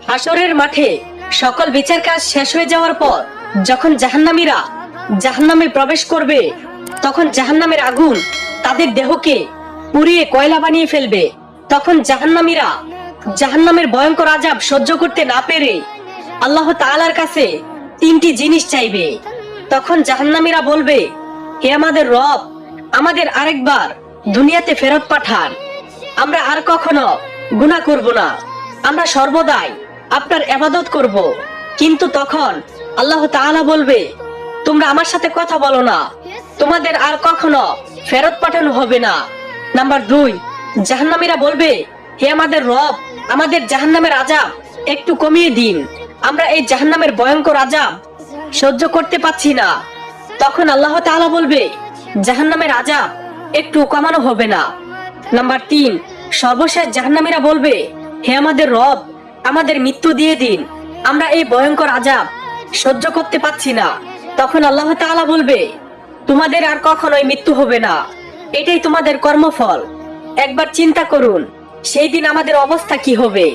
হাসরের মাঠে সকল বিচার কাজ শেষ হয়ে যাওয়ার পর যখন জাহান্নামীরা জাহান্নামে প্রবেশ করবে, তখন জাহান্নামের আগুন তাদের দেহকে পুড়িয়ে কয়লা বানিয়ে ফেলবে। তখন জাহান্নামীরা জাহান্নামের ভয়ঙ্কর আযাব সহ্য করতে না পেরে আল্লাহ তাআলার কাছে তিনটি জিনিস চাইবে। তখন জাহান্নামীরা বলবে, হে আমাদের রব, আমাদের আরেকবার দুনিয়াতে ফেরত পাঠান, আমরা আর কখনো গুনাহ করব না, আমরা সর্বদাই আপনার ইবাদত করব। কিন্তু তখন আল্লাহ তাআলা বলবে, তোমরা আমার সাথে কথা বলো না, তোমাদের আর কখনো ফেরত পাঠানো হবে না। নাম্বার 2, জাহান্নামীরা বলবে, হে আমাদের রব, আমাদের জাহান্নামের আযাব একটু কমিয়ে দিন, আমরা এই জাহান্নামের ভয়ঙ্কর আযাব সহ্য করতে পারছি না। তখন আল্লাহ তাআলা বলবে, জাহান্নামের আযাব একটু কমানো হবে না। নাম্বার 3, সর্বশেষ জাহান্নামীরা বলবে, হে আমাদের রব, আমাদের মৃত্যু দিয়ে দিন, আমরা এই ভয়ঙ্কর আযাব সহ্য করতে পারছি না। তখন আল্লাহ তাআলা বলবে, তোমাদের আর কখনোই মৃত্যু হবে না, এটাই তোমাদের কর্মফল। একবার চিন্তা করুন সেই দিন আমাদের অবস্থা কি হবে।